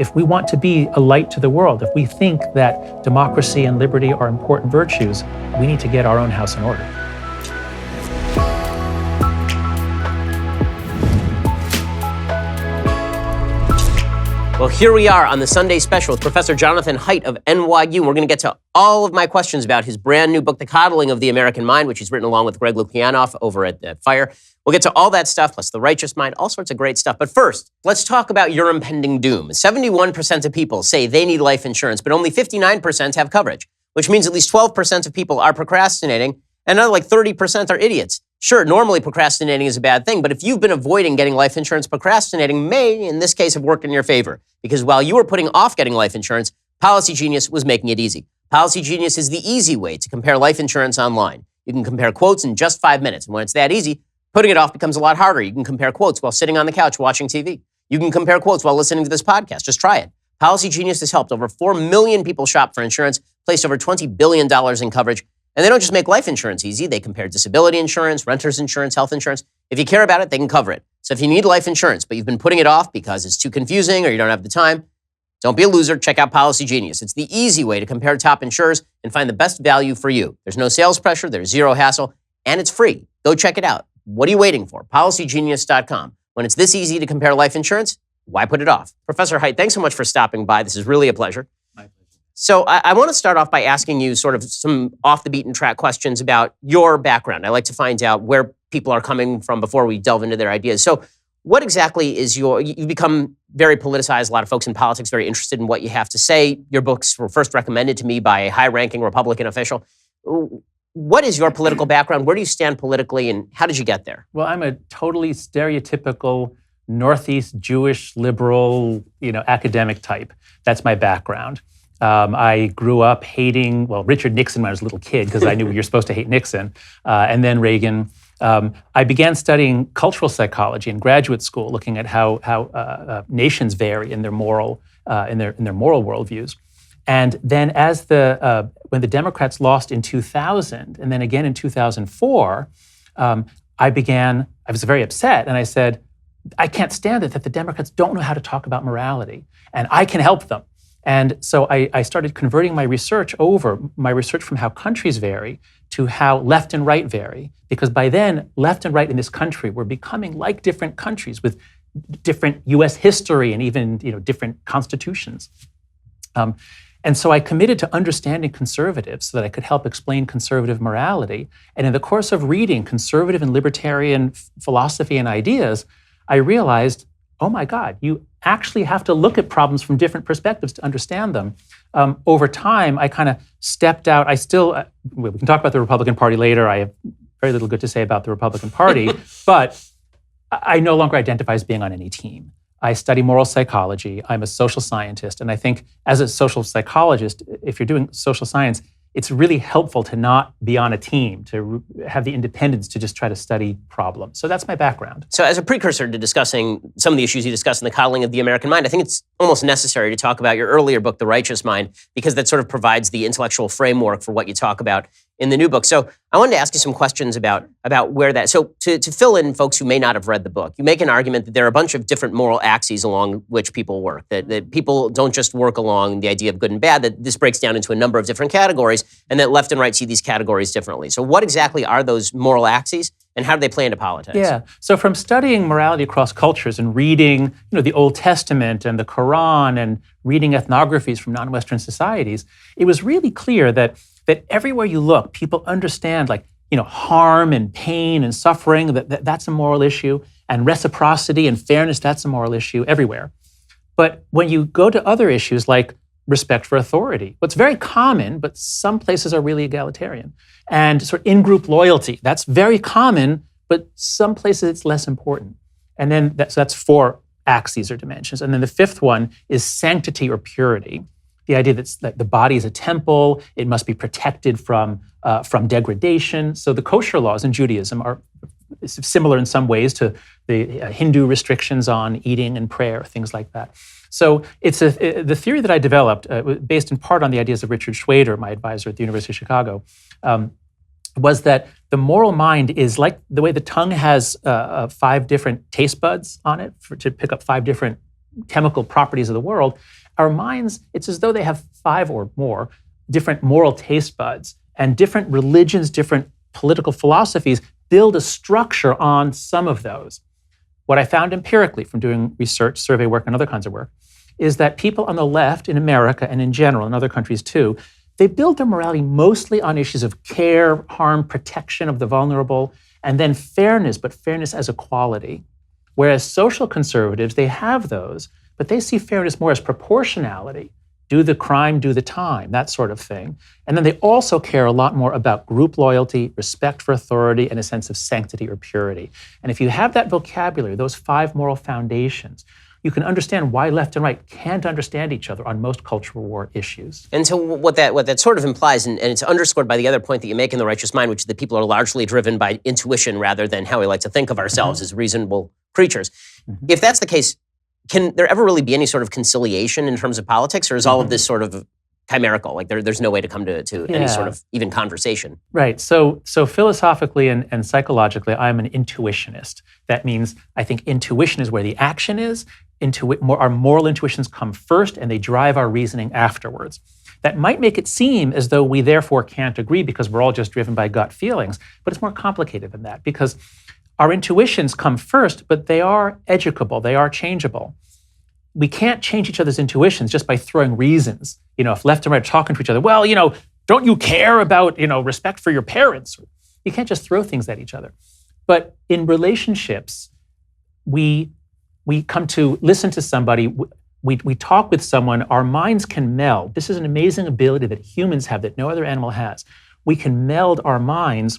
if we want to be a light to the world, if we think that democracy and liberty are important virtues, we need to get our own house in order. Well, here we are on the Sunday special with Professor Jonathan Haidt of NYU. We're going to get to all of my questions about his brand new book, The Coddling of the American Mind, which he's written along with Greg Lukianoff over at FIRE. We'll get to all that stuff, plus the righteous mind, all sorts of great stuff. But first, let's talk about your impending doom. 71% of people say they need life insurance, but only 59% have coverage, which means at least 12% of people are procrastinating, and another like 30% are idiots. Sure, normally procrastinating is a bad thing, but if you've been avoiding getting life insurance, procrastinating may, in this case, have worked in your favor. Because while you were putting off getting life insurance, Policy Genius was making it easy. Policy Genius is the easy way to compare life insurance online. You can compare quotes in just 5 minutes. And when it's that easy, putting it off becomes a lot harder. You can compare quotes while sitting on the couch watching TV. You can compare quotes while listening to this podcast. Just try it. Policy Genius has helped over 4 million people shop for insurance, placed over $20 billion in coverage. And they don't just make life insurance easy. They compare disability insurance, renter's insurance, health insurance. If you care about it, they can cover it. So if you need life insurance, but you've been putting it off because it's too confusing or you don't have the time, don't be a loser. Check out Policy Genius. It's the easy way to compare top insurers and find the best value for you. There's no sales pressure. There's zero hassle. And it's free. Go check it out. What are you waiting for? PolicyGenius.com. When it's this easy to compare life insurance, why put it off? Professor Haidt, thanks so much for stopping by. This is really a pleasure. So I want to start off by asking you sort of some off-the-beaten-track questions about your background. I like to find out where people are coming from before we delve into their ideas. So what exactly is you've become very politicized, a lot of folks in politics very interested in what you have to say. Your books were first recommended to me by a high-ranking Republican official. What is your political background? Where do you stand politically, and how did you get there? Well, I'm a totally stereotypical Northeast Jewish liberal, academic type. That's my background. I grew up hating, Richard Nixon when I was a little kid because I knew you're supposed to hate Nixon, and then Reagan. I began studying cultural psychology in graduate school, looking at how nations vary in their moral in their moral worldviews. And then when the Democrats lost in 2000, and then again in 2004, I was very upset, and I said, I can't stand it that the Democrats don't know how to talk about morality, and I can help them. And so I started converting my research from how countries vary to how left and right vary. Because by then, left and right in this country were becoming like different countries with different US history and even different constitutions. And so I committed to understanding conservatives so that I could help explain conservative morality. And in the course of reading conservative and libertarian philosophy and ideas, I realized, oh my God, you actually have to look at problems from different perspectives to understand them. Over time, I kind of stepped out. We can talk about the Republican Party later. I have very little good to say about the Republican Party, but I no longer identify as being on any team. I study moral psychology. I'm a social scientist. And I think as a social psychologist, if you're doing social science, it's really helpful to not be on a team, to have the independence to just try to study problems. So that's my background. So as a precursor to discussing some of the issues you discuss in The Coddling of the American Mind, I think it's almost necessary to talk about your earlier book, The Righteous Mind, because that sort of provides the intellectual framework for what you talk about in the new book. So I wanted to ask you some questions about where that, so to fill in folks who may not have read the book, you make an argument that there are a bunch of different moral axes along which people work, that people don't just work along the idea of good and bad, that this breaks down into a number of different categories, and that left and right see these categories differently. So what exactly are those moral axes, and how do they play into politics? Yeah, so from studying morality across cultures and reading the Old Testament and the Quran and reading ethnographies from non-Western societies, it was really clear that everywhere you look, people understand harm and pain and suffering, that's a moral issue, and reciprocity and fairness, that's a moral issue everywhere. But when you go to other issues like respect for authority, what's very common, but some places are really egalitarian, and sort of in-group loyalty, that's very common, but some places it's less important. And then that's 4 axes or dimensions. And then the 5th one is sanctity or purity. The idea that the body is a temple, it must be protected from degradation. So the kosher laws in Judaism are similar in some ways to the Hindu restrictions on eating and prayer, things like that. So the theory that I developed, based in part on the ideas of Richard Schwader, my advisor at the University of Chicago, was that the moral mind is like the way the tongue has 5 different taste buds on it to pick up 5 different chemical properties of the world, our minds, it's as though they have 5 or more different moral taste buds, and different religions, different political philosophies build a structure on some of those. What I found empirically from doing research, survey work, and other kinds of work is that people on the left in America and in general, in other countries too, they build their morality mostly on issues of care, harm, protection of the vulnerable, and then fairness, but fairness as a quality. Whereas social conservatives, they have those, but they see fairness more as proportionality. Do the crime, do the time, that sort of thing. And then they also care a lot more about group loyalty, respect for authority, and a sense of sanctity or purity. And if you have that vocabulary, those 5 moral foundations, you can understand why left and right can't understand each other on most cultural war issues. And so what that sort of implies, and it's underscored by the other point that you make in The Righteous Mind, which is that people are largely driven by intuition rather than how we like to think of ourselves as reasonable creatures. If that's the case, can there ever really be any sort of conciliation in terms of politics, or is all of this sort of chimerical? Like there's no way to come to any sort of even conversation? Right. So philosophically and psychologically, I'm an intuitionist. That means I think intuition is where the action is. Our moral intuitions come first, and they drive our reasoning afterwards. That might make it seem as though we therefore can't agree because we're all just driven by gut feelings, but it's more complicated than that, because our intuitions come first, but they are educable, they are changeable. We can't change each other's intuitions just by throwing reasons. If left and right are talking to each other, well, don't you care about, respect for your parents? You can't just throw things at each other. But in relationships, we come to listen to somebody, we talk with someone, our minds can meld. This is an amazing ability that humans have that no other animal has. We can meld our minds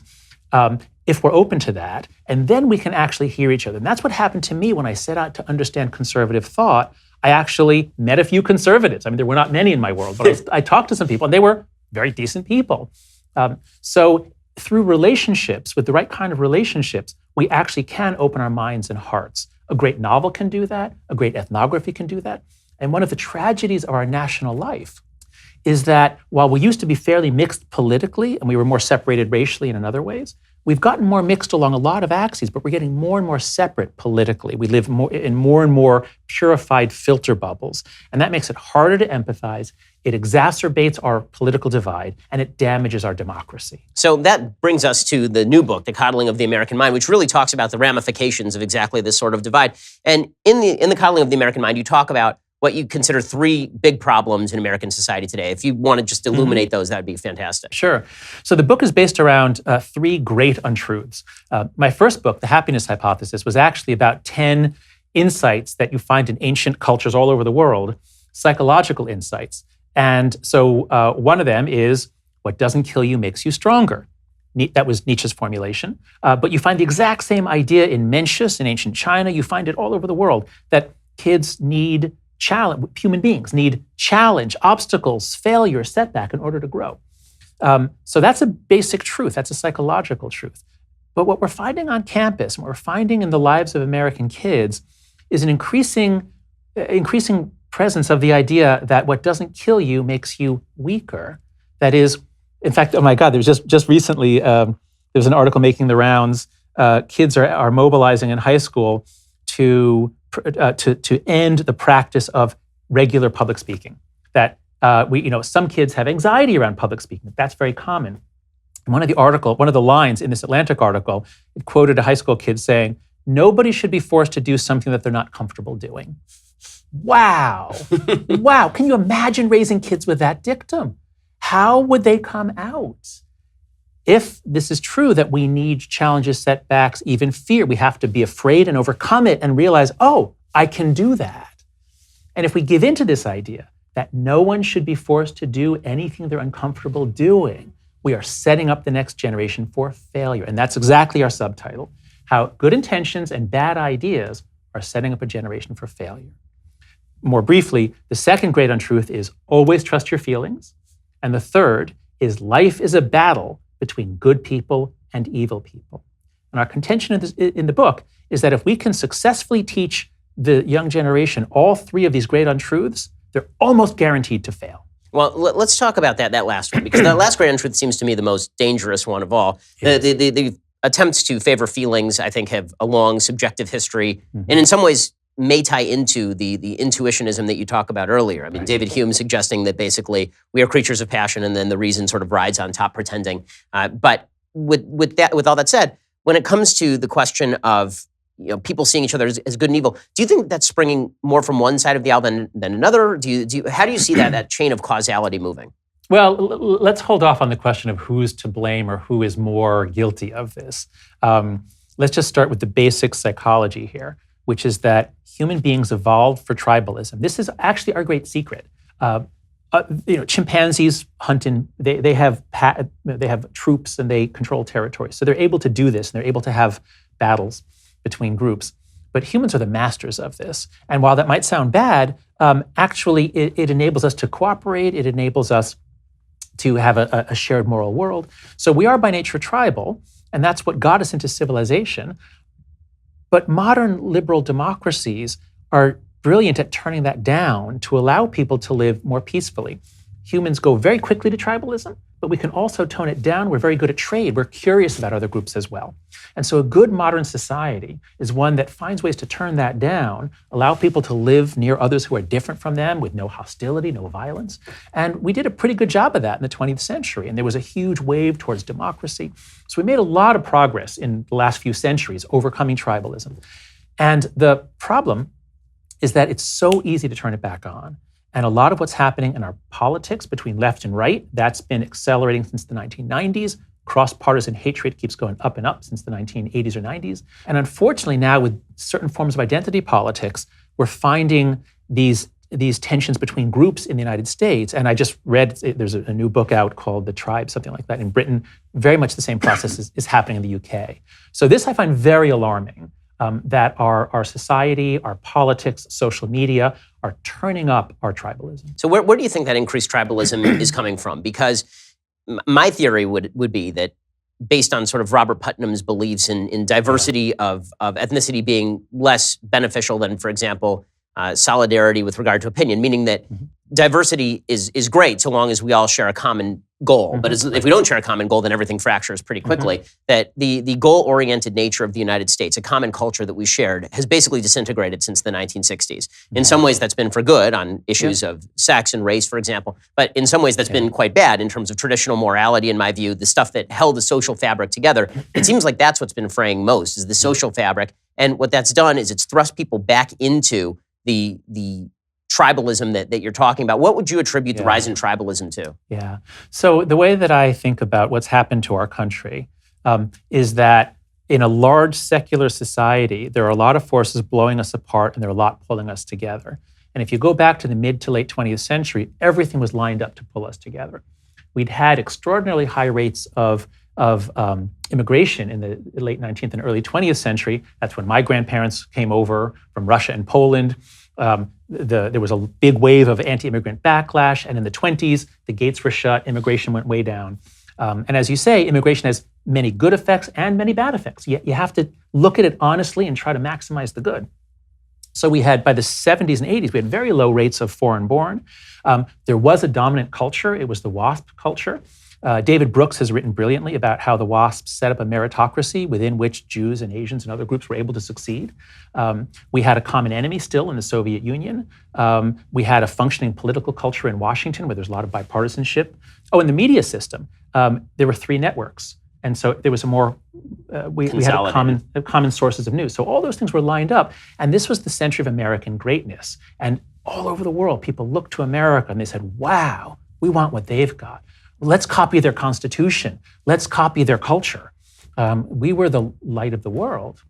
if we're open to that, and then we can actually hear each other. And that's what happened to me when I set out to understand conservative thought. I actually met a few conservatives. I mean, there were not many in my world, but I talked to some people, and they were very decent people. So through relationships, with the right kind of relationships, we actually can open our minds and hearts. A great novel can do that. A great ethnography can do that. And one of the tragedies of our national life is that while we used to be fairly mixed politically, and we were more separated racially and in other ways, we've gotten more mixed along a lot of axes, but we're getting more and more separate politically. We live in more and more purified filter bubbles, and that makes it harder to empathize. It exacerbates our political divide, and it damages our democracy. So that brings us to the new book, The Coddling of the American Mind, which really talks about the ramifications of exactly this sort of divide. And in the Coddling of the American Mind, you talk about what you consider 3 big problems in American society today. If you want to just illuminate those, that'd be fantastic. Sure. So the book is based around 3 great untruths. My first book, The Happiness Hypothesis, was actually about 10 insights that you find in ancient cultures all over the world, psychological insights. And so one of them is, what doesn't kill you makes you stronger. That was Nietzsche's formulation. But you find the exact same idea in Mencius, in ancient China. You find it all over the world, that kids need challenge, human beings need challenge, obstacles, failure, setback in order to grow. So that's a basic truth. That's a psychological truth. But what we're finding on campus, and what we're finding in the lives of American kids, is an increasing presence of the idea that what doesn't kill you makes you weaker. That is, in fact, oh my God, there was just recently, there was an article making the rounds. Kids are mobilizing in high school to end the practice of regular public speaking. That some kids have anxiety around public speaking. That's very common. And one of the lines in this Atlantic article, it quoted a high school kid saying, "Nobody should be forced to do something that they're not comfortable doing." Wow. Wow. Can you imagine raising kids with that dictum? How would they come out? If this is true, that we need challenges, setbacks, even fear, we have to be afraid and overcome it and realize, oh, I can do that. And if we give into this idea that no one should be forced to do anything they're uncomfortable doing, we are setting up the next generation for failure. And that's exactly our subtitle, how good intentions and bad ideas are setting up a generation for failure. More briefly, the second great untruth is always trust your feelings. And the third is life is a battle between good people and evil people. And our contention in the book is that if we can successfully teach the young generation all 3 of these great untruths, they're almost guaranteed to fail. Well, let's talk about that last one, because that last great untruth seems to me the most dangerous one of all. The attempts to favor feelings, I think, have a long subjective history, and in some ways may tie into the intuitionism that you talk about earlier. I mean, David Hume suggesting that basically we are creatures of passion, and then the reason sort of rides on top, pretending. But with all that said, when it comes to the question of people seeing each other as good and evil, do you think that's springing more from one side of the aisle than another? How do you see that chain of causality moving? Well, let's hold off on the question of who's to blame or who is more guilty of this. Let's just start with the basic psychology here, which is that human beings evolved for tribalism. This is actually our great secret. Chimpanzees hunt in, they have troops and they control territories. So they're able to do this and they're able to have battles between groups. But humans are the masters of this. And while that might sound bad, actually it enables us to cooperate. It enables us to have a shared moral world. So we are by nature tribal, and that's what got us into civilization. But modern liberal democracies are brilliant at turning that down to allow people to live more peacefully. Humans go very quickly to tribalism, but we can also tone it down. We're very good at trade. We're curious about other groups as well. And so a good modern society is one that finds ways to turn that down, allow people to live near others who are different from them with no hostility, no violence. And we did a pretty good job of that in the 20th century. And there was a huge wave towards democracy. So we made a lot of progress in the last few centuries overcoming tribalism. And the problem is that it's so easy to turn it back on. And a lot of what's happening in our politics between left and right, that's been accelerating since the 1990s. Cross-partisan hatred keeps going up and up since the 1980s or 90s. And unfortunately now with certain forms of identity politics, we're finding these tensions between groups in the United States. And I just read, there's a new book out called The Tribe, something like that in Britain. Very much the same process is happening in the UK. So this I find very alarming. That our society, our politics, social media are turning up our tribalism. So where do you think that increased tribalism is coming from? Because my theory would be that based on sort of Robert Putnam's beliefs in diversity of ethnicity being less beneficial than, for example, solidarity with regard to opinion, meaning that diversity is great so long as we all share a common goal. But if we don't share a common goal, then everything fractures pretty quickly. That the goal-oriented nature of the United States, a common culture that we shared, has basically disintegrated since the 1960s. In some ways, that's been for good on issues of sex and race, for example. But in some ways, that's been quite bad in terms of traditional morality, in my view, the stuff that held the social fabric together. It seems like that's what's been fraying most, is the social fabric. And what that's done is it's thrust people back into the tribalism that you're talking about. What would you attribute the rise in tribalism to? Yeah. So the way that I think about what's happened to our country is that in a large secular society, there are a lot of forces blowing us apart and there are a lot pulling us together. And if you go back to the mid to late 20th century, everything was lined up to pull us together. We'd had extraordinarily high rates of immigration in the late 19th and early 20th century. That's when my grandparents came over from Russia and Poland. There was a big wave of anti-immigrant backlash, and in the 20s, the gates were shut, immigration went way down. And as you say, immigration has many good effects and many bad effects. You have to look at it honestly and try to maximize the good. So we had, by the 70s and 80s, we had very low rates of foreign-born. There was a dominant culture. It was the WASP culture. David Brooks has written brilliantly about how the WASP set up a meritocracy within which Jews and Asians and other groups were able to succeed. We had a common enemy still in the Soviet Union. We had a functioning political culture in Washington where there's a lot of bipartisanship. Oh, in the media system, there were 3 networks. And so there was a more, we had common sources of news. So all those things were lined up. And this was the century of American greatness. And all over the world, people looked to America and they said, wow, we want what they've got. Let's copy their constitution. Let's copy their culture. We were the light of the world.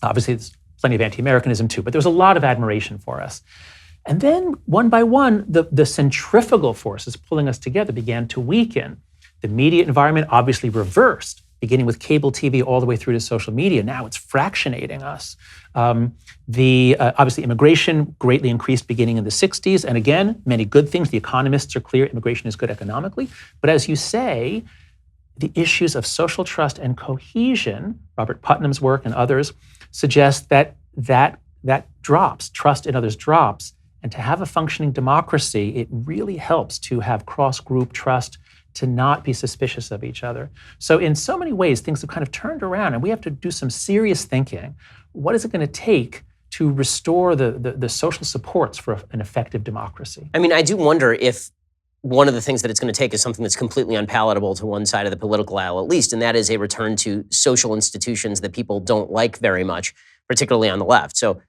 Obviously, there's plenty of anti-Americanism too, but there was a lot of admiration for us. And then one by one, the centrifugal forces pulling us together began to weaken. The media environment obviously reversed, beginning with cable TV all the way through to social media. Now it's fractionating us. Obviously immigration greatly increased beginning in the 60s. And again, many good things. The economists are clear immigration is good economically. But as you say, the issues of social trust and cohesion, Robert Putnam's work and others, suggest that drops, trust in others drops. And to have a functioning democracy, it really helps to have cross-group trust, to not be suspicious of each other. So in so many ways, things have kind of turned around and we have to do some serious thinking. What is it going to take to restore the social supports for an effective democracy. I mean, I do wonder if one of the things that it's going to take is something that's completely unpalatable to one side of the political aisle, at least, and that is a return to social institutions that people don't like very much, particularly on the left. So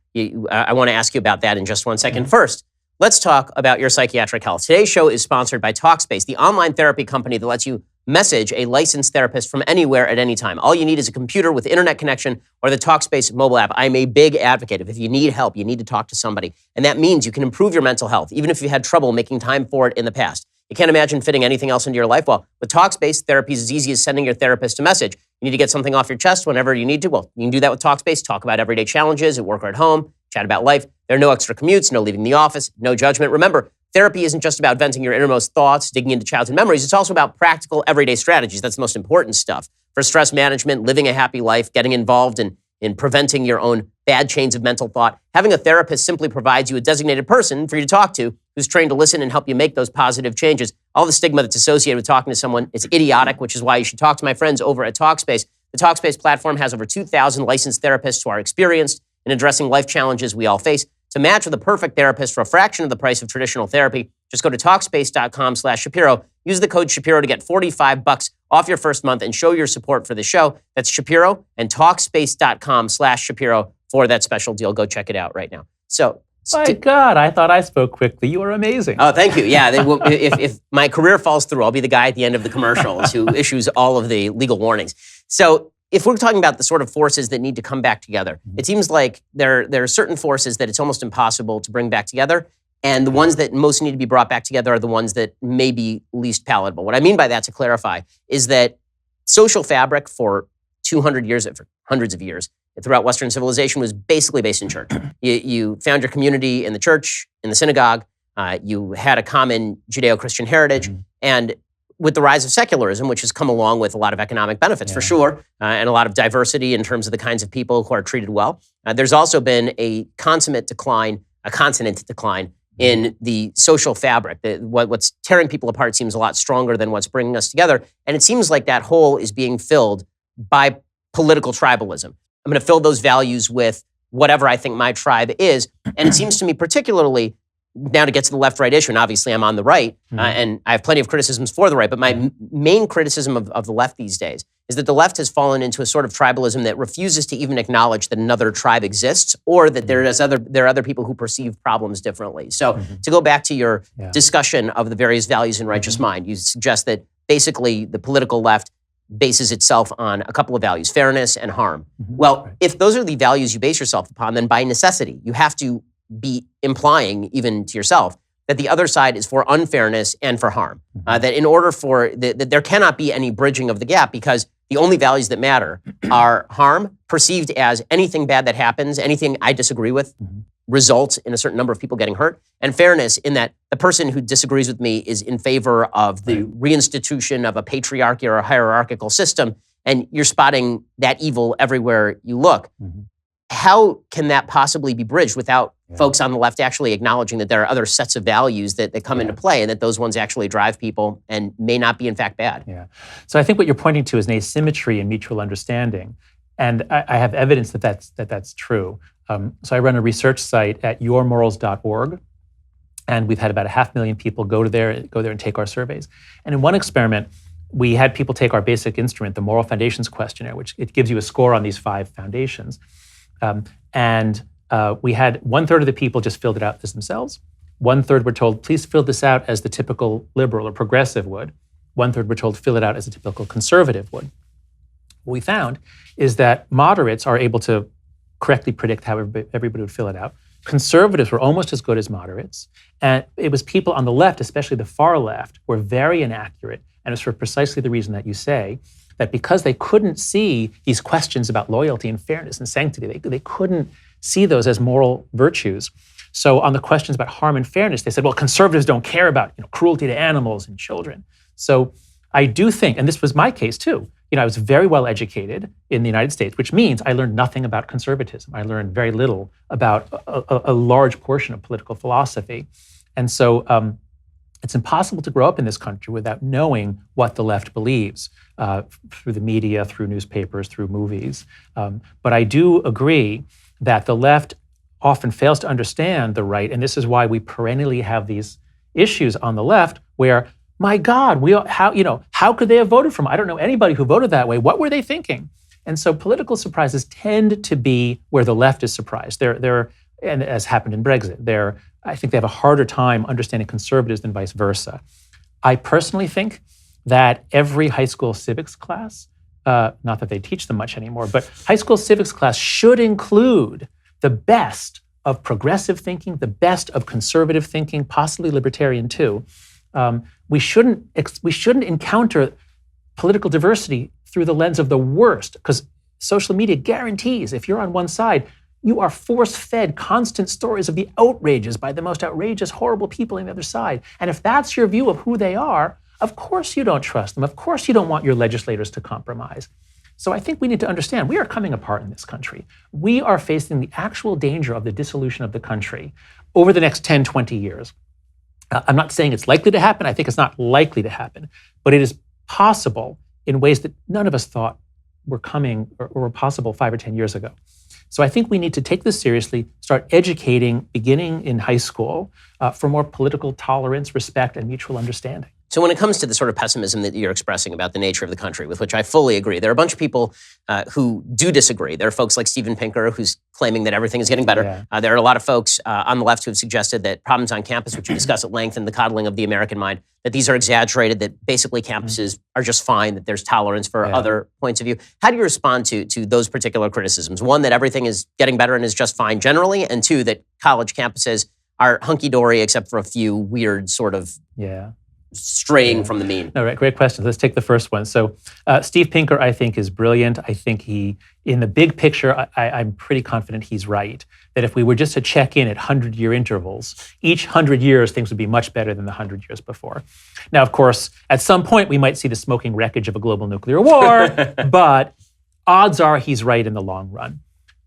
I want to ask you about that in just 1 second. First, let's talk about your psychiatric health. Today's show is sponsored by Talkspace, the online therapy company that lets you message a licensed therapist from anywhere at any time. All you need is a computer with internet connection or the Talkspace mobile app. I'm a big advocate of if you need help, you need to talk to somebody. And that means you can improve your mental health, even if you had trouble making time for it in the past. You can't imagine fitting anything else into your life. Well, with Talkspace, therapy is as easy as sending your therapist a message. You need to get something off your chest whenever you need to. Well, you can do that with Talkspace. Talk about everyday challenges at work or at home. Chat about life. There are no extra commutes, no leaving the office, no judgment. Remember, therapy isn't just about venting your innermost thoughts, digging into childhood memories. It's also about practical everyday strategies. That's the most important stuff. For stress management, living a happy life, getting involved in preventing your own bad chains of mental thought. Having a therapist simply provides you a designated person for you to talk to who's trained to listen and help you make those positive changes. All the stigma that's associated with talking to someone, it's idiotic, which is why you should talk to my friends over at Talkspace. The Talkspace platform has over 2,000 licensed therapists who are experienced in addressing life challenges we all face. To match with the perfect therapist for a fraction of the price of traditional therapy, just go to Talkspace.com/Shapiro. Use the code Shapiro to get $45 off your first month and show your support for the show. That's Shapiro and Talkspace.com/Shapiro for that special deal. Go check it out right now. So, My God, I thought I spoke quickly. You are amazing. Oh, thank you. Yeah, if my career falls through, I'll be the guy at the end of the commercials who issues all of the legal warnings. So, if we're talking about the sort of forces that need to come back together, it seems like there are certain forces that it's almost impossible to bring back together. And the ones that most need to be brought back together are the ones that may be least palatable. What I mean by that, to clarify, is that social fabric for 200 years, for hundreds of years, throughout Western civilization was basically based in church. You found your community in the church, in the synagogue. You had a common Judeo-Christian heritage. And with the rise of secularism, which has come along with a lot of economic benefits for sure, and a lot of diversity in terms of the kinds of people who are treated well, there's also been a consonant decline in the social fabric. What's tearing people apart seems a lot stronger than what's bringing us together. And it seems like that hole is being filled by political tribalism. I'm going to fill those values with whatever I think my tribe is. And it seems to me particularly, now to get to the left-right issue, and obviously I'm on the right, and I have plenty of criticisms for the right, but my main criticism of the left these days is that the left has fallen into a sort of tribalism that refuses to even acknowledge that another tribe exists or that there are other people who perceive problems differently. So to go back to your discussion of the various values in righteous mind, you suggest that basically the political left bases itself on a couple of values, fairness and harm. Well, if those are the values you base yourself upon, then by necessity, you have to be implying, even to yourself, that the other side is for unfairness and for harm. That in order for, that there cannot be any bridging of the gap because the only values that matter are harm, perceived as anything bad that happens, anything I disagree with, results in a certain number of people getting hurt, and fairness in that the person who disagrees with me is in favor of the reinstitution of a patriarchy or a hierarchical system, and you're spotting that evil everywhere you look. How can that possibly be bridged without folks on the left actually acknowledging that there are other sets of values that come into play and that those ones actually drive people and may not be in fact bad? So I think what you're pointing to is an asymmetry in mutual understanding. And I have evidence that that's true. So I run a research site at yourmorals.org, and we've had about 500,000 people go there and take our surveys. And in one experiment, we had people take our basic instrument, the Moral Foundations Questionnaire, which it gives you a score on these 5 foundations. We had 1/3 of the people just filled it out as themselves. 1/3 were told, please fill this out as the typical liberal or progressive would. 1/3 were told, fill it out as a typical conservative would. What we found is that moderates are able to correctly predict how everybody would fill it out. Conservatives were almost as good as moderates. And it was people on the left, especially the far left, were very inaccurate. And it's for precisely the reason that you say, that because they couldn't see these questions about loyalty and fairness and sanctity, they couldn't see those as moral virtues. So on the questions about harm and fairness, they said, well, conservatives don't care about cruelty to animals and children. So I do think, and this was my case too, I was very well educated in the United States, which means I learned nothing about conservatism. I learned very little about a large portion of political philosophy. And so it's impossible to grow up in this country without knowing what the left believes through the media, through newspapers, through movies. But I do agree that the left often fails to understand the right, and this is why we perennially have these issues on the left where, my God, how could they have voted for him? I don't know anybody who voted that way. What were they thinking? And so political surprises tend to be where the left is surprised. And as happened in Brexit, I think they have a harder time understanding conservatives than vice versa. I personally think that every high school civics class, not that they teach them much anymore, but high school civics class should include the best of progressive thinking, the best of conservative thinking, possibly libertarian too. We shouldn't encounter political diversity through the lens of the worst, because social media guarantees if you're on one side, you are force-fed constant stories of the outrages by the most outrageous, horrible people on the other side. And if that's your view of who they are, of course you don't trust them. Of course you don't want your legislators to compromise. So I think we need to understand we are coming apart in this country. We are facing the actual danger of the dissolution of the country over the next 10, 20 years. I'm not saying it's likely to happen. I think it's not likely to happen, but it is possible in ways that none of us thought were coming or were possible 5 or 10 years ago. So I think we need to take this seriously, start educating, beginning in high school, for more political tolerance, respect, and mutual understanding. So when it comes to the sort of pessimism that you're expressing about the nature of the country, with which I fully agree, there are a bunch of people who do disagree. There are folks like Steven Pinker who's claiming that everything is getting better. Yeah. There are a lot of folks on the left who have suggested that problems on campus, which we discuss at length in the Coddling of the American Mind, that these are exaggerated, that basically campuses are just fine, that there's tolerance for other points of view. How do you respond to those particular criticisms? One, that everything is getting better and is just fine generally, and two, that college campuses are hunky-dory except for a few weird sort of straying from the mean. No, right, great question. Let's take the first one. So Steve Pinker, I think, is brilliant. I think in the big picture, I'm pretty confident he's right, that if we were just to check in at 100-year intervals, each 100 years, things would be much better than the 100 years before. Now, of course, at some point, we might see the smoking wreckage of a global nuclear war, but odds are he's right in the long run.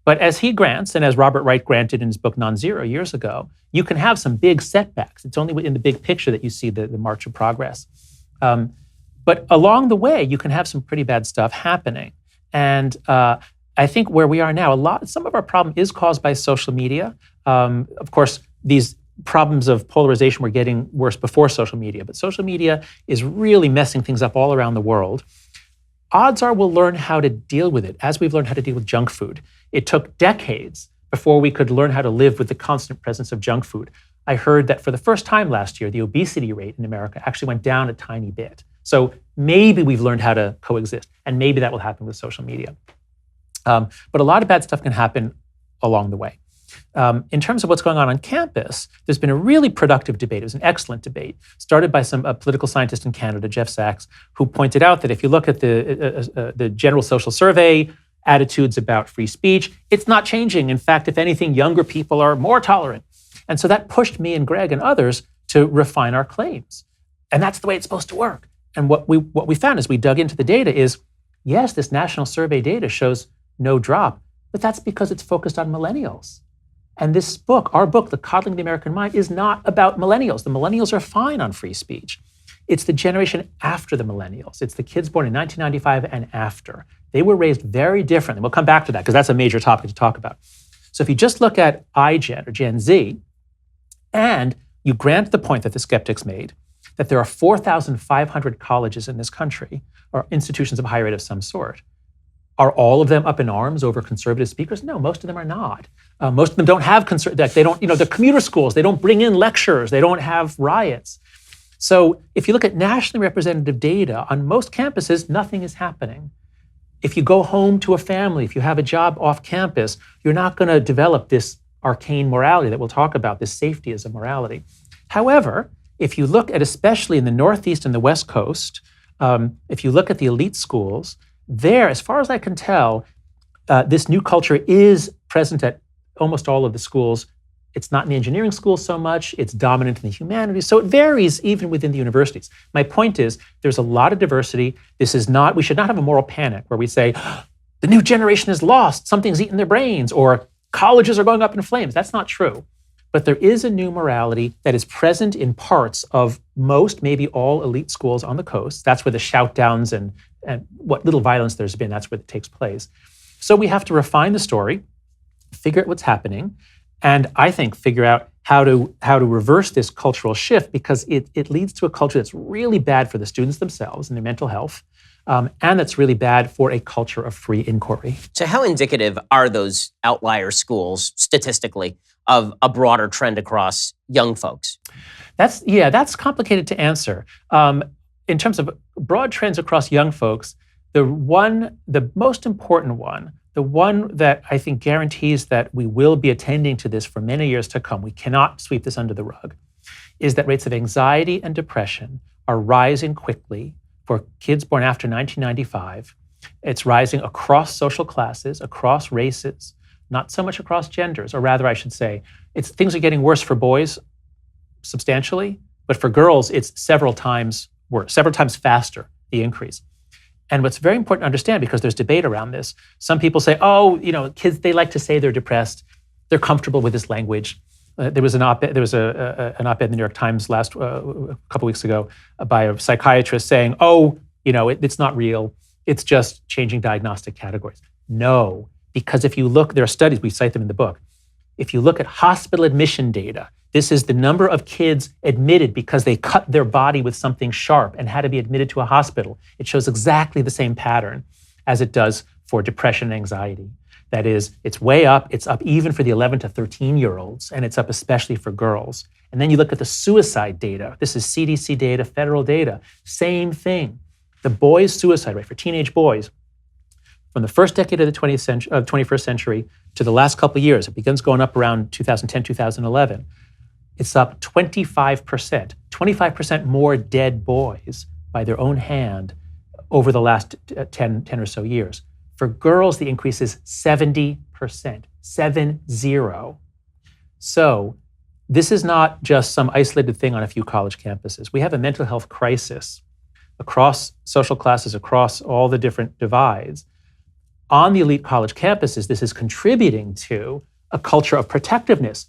But as he grants, and as Robert Wright granted in his book Non-Zero years ago, you can have some big setbacks. It's only in the big picture that you see the march of progress. But along the way, you can have some pretty bad stuff happening. And I think where we are now, some of our problem is caused by social media. Of course, these problems of polarization were getting worse before social media, but social media is really messing things up all around the world. Odds are we'll learn how to deal with it, as we've learned how to deal with junk food. It took decades before we could learn how to live with the constant presence of junk food. I heard that for the first time last year, the obesity rate in America actually went down a tiny bit. So maybe we've learned how to coexist, and maybe that will happen with social media. But a lot of bad stuff can happen along the way. In terms of what's going on campus, there's been a really productive debate. It was an excellent debate, started by some political scientist in Canada, Jeff Sachs, who pointed out that if you look at the general social survey, attitudes about free speech, it's not changing. In fact, if anything, younger people are more tolerant. And so that pushed me and Greg and others to refine our claims. And that's the way it's supposed to work. And what we found as we dug into the data is, yes, this national survey data shows no drop, but that's because it's focused on millennials. And this book, our book, The Coddling of the American Mind, is not about millennials. The millennials are fine on free speech. It's the generation after the millennials. It's the kids born in 1995 and after. They were raised very differently. We'll come back to that because that's a major topic to talk about. So if you just look at iGen or Gen Z, and you grant the point that the skeptics made, that there are 4,500 colleges in this country, or institutions of higher ed of some sort, are all of them up in arms over conservative speakers? No, most of them are not. Most of them don't have they don't, the commuter schools, they don't bring in lectures, they don't have riots. So if you look at nationally representative data, on most campuses, nothing is happening. If you go home to a family, if you have a job off campus, you're not going to develop this arcane morality that we'll talk about, this safety as a morality. However, if you look at, especially in the Northeast and the West Coast, if you look at the elite schools, there, as far as I can tell, this new culture is present at almost all of the schools. It's not in the engineering schools so much. It's dominant in the humanities. So it varies even within the universities. My point is, there's a lot of diversity. We should not have a moral panic where we say, the new generation is lost, something's eaten their brains, or colleges are going up in flames. That's not true. But there is a new morality that is present in parts of most, maybe all elite schools on the coast. That's where the shout-downs and what little violence there's been, that's where it takes place. So we have to refine the story, figure out what's happening, and I think figure out how to reverse this cultural shift, because it leads to a culture that's really bad for the students themselves and their mental health, and that's really bad for a culture of free inquiry. So how indicative are those outlier schools statistically of a broader trend across young folks? That's complicated to answer. In terms of broad trends across young folks, the most important one, the one that I think guarantees that we will be attending to this for many years to come, we cannot sweep this under the rug, is that rates of anxiety and depression are rising quickly for kids born after 1995. It's rising across social classes, across races, not so much across genders, or rather I should say, things are getting worse for boys substantially, but for girls, it's several times worse, several times faster, the increase. And what's very important to understand, because there's debate around this, some people say, kids, they like to say they're depressed. They're comfortable with this language. There was an op-ed in the New York Times a couple weeks ago by a psychiatrist saying, it's not real. It's just changing diagnostic categories. No, because if you look, there are studies, we cite them in the book. If you look at hospital admission data, this is the number of kids admitted because they cut their body with something sharp and had to be admitted to a hospital. It shows exactly the same pattern as it does for depression and anxiety. That is, it's way up. It's up even for the 11 to 13-year-olds, and it's up especially for girls. And then you look at the suicide data. This is CDC data, federal data. Same thing. The boys' suicide rate for teenage boys, from the first decade of the 21st century to the last couple of years, it begins going up around 2010, 2011. It's up 25%, 25% more dead boys by their own hand over the last 10 or so years. For girls, the increase is 70%, 7-0. So this is not just some isolated thing on a few college campuses. We have a mental health crisis across social classes, across all the different divides. On the elite college campuses, this is contributing to a culture of protectiveness.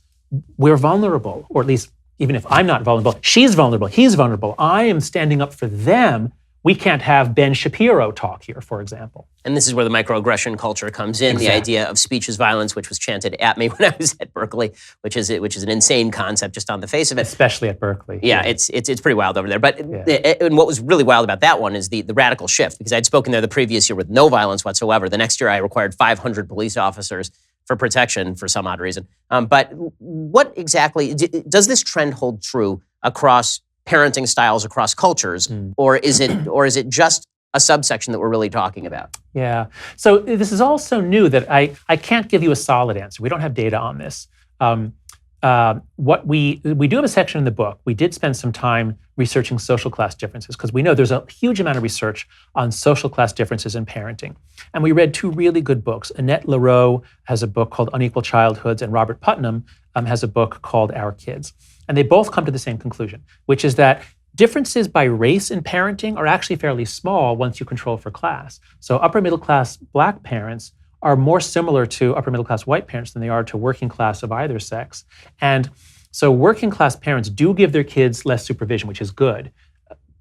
We're vulnerable, or at least even if I'm not vulnerable, she's vulnerable, he's vulnerable. I am standing up for them. We can't have Ben Shapiro talk here, for example. And this is where the microaggression culture comes in, exactly. The idea of speech is violence, which was chanted at me when I was at Berkeley, which is an insane concept just on the face of it. Especially at Berkeley. Yeah. It's pretty wild over there. But and what was really wild about that one is the radical shift, because I'd spoken there the previous year with no violence whatsoever. The next year I required 500 police officers for protection for some odd reason. But what exactly, does this trend hold true across parenting styles across cultures, or is it just a subsection that we're really talking about? Yeah. So this is all so new that I can't give you a solid answer. We don't have data on this. What we do have a section in the book. We did spend some time researching social class differences, because we know there's a huge amount of research on social class differences in parenting. And we read two really good books. Annette Leroux has a book called Unequal Childhoods, and Robert Putnam has a book called Our Kids. And they both come to the same conclusion, which is that differences by race in parenting are actually fairly small once you control for class. So upper middle class Black parents are more similar to upper middle class white parents than they are to working class of either sex. And so working class parents do give their kids less supervision, which is good.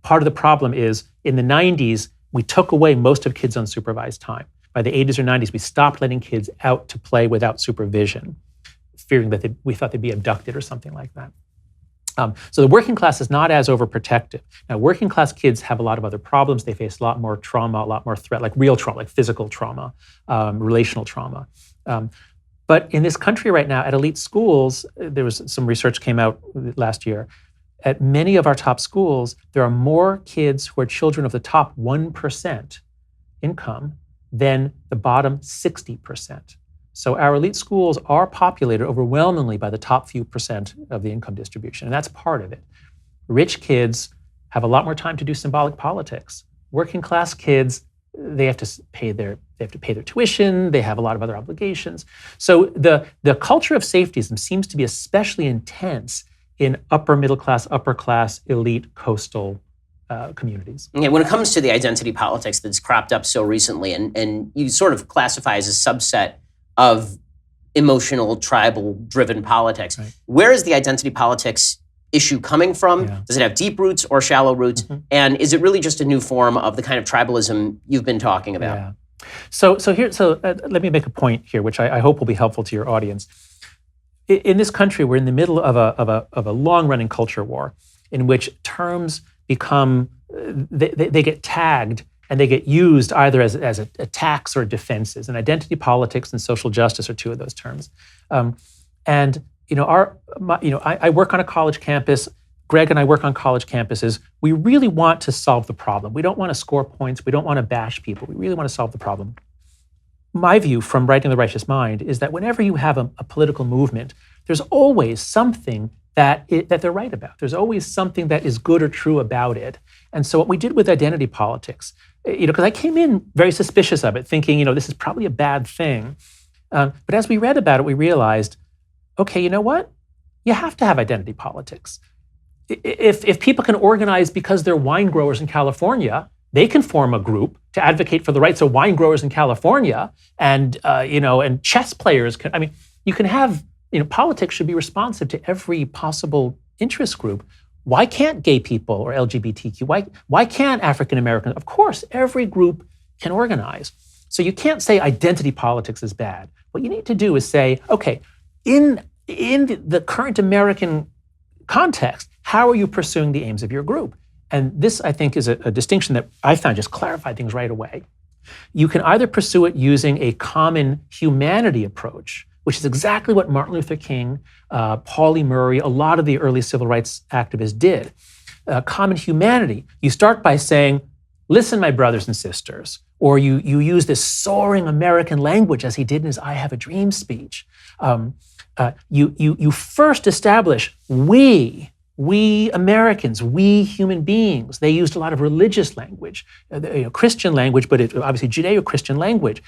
Part of the problem is in the 90s, we took away most of kids' unsupervised time. By the 80s or 90s, we stopped letting kids out to play without supervision, fearing that we thought they'd be abducted or something like that. So the working class is not as overprotective. Now, working class kids have a lot of other problems. They face a lot more trauma, a lot more threat, like real trauma, like physical trauma, relational trauma. But in this country right now, at elite schools, there was some research came out last year. At many of our top schools, there are more kids who are children of the top 1% income than the bottom 60%. So our elite schools are populated overwhelmingly by the top few percent of the income distribution, and that's part of it. Rich kids have a lot more time to do symbolic politics. Working class kids, they have to pay their tuition, they have a lot of other obligations. So the culture of safetyism seems to be especially intense in upper middle class, upper class, elite coastal communities. Yeah, when it comes to the identity politics that's cropped up so recently, and you sort of classify as a subset of emotional, tribal-driven politics. Right. Where is the identity politics issue coming from? Yeah. Does it have deep roots or shallow roots? Mm-hmm. And is it really just a new form of the kind of tribalism you've been talking about? Yeah. So let me make a point here, which I hope will be helpful to your audience. in this country, we're in the middle of a long-running culture war in which terms become, they get tagged and they get used either as attacks or defenses. And identity politics and social justice are two of those terms. And I work on a college campus. Greg and I work on college campuses. We really want to solve the problem. We don't want to score points. We don't want to bash people. We really want to solve the problem. My view from Writing the Righteous Mind is that whenever you have a political movement, there's always something that they're right about. There's always something that is good or true about it. And so what we did with identity politics, because I came in very suspicious of it, thinking, this is probably a bad thing. But as we read about it, we realized, okay, you know what? You have to have identity politics. If people can organize because they're wine growers in California, they can form a group to advocate for the rights of wine growers in California, and and chess players can. I mean, you can have. Politics should be responsive to every possible interest group. Why can't gay people or LGBTQ? Why can't African Americans? Of course, every group can organize. So you can't say identity politics is bad. What you need to do is say, okay, in the current American context, how are you pursuing the aims of your group? And this, I think, is a distinction that I found just clarified things right away. You can either pursue it using a common humanity approach, which is exactly what Martin Luther King, Pauli Murray, a lot of the early civil rights activists did. Common humanity. You start by saying, listen, my brothers and sisters, or you use this soaring American language as he did in his I Have a Dream speech. You first establish we Americans, we human beings. They used a lot of religious language, Christian language, but obviously Judeo-Christian language.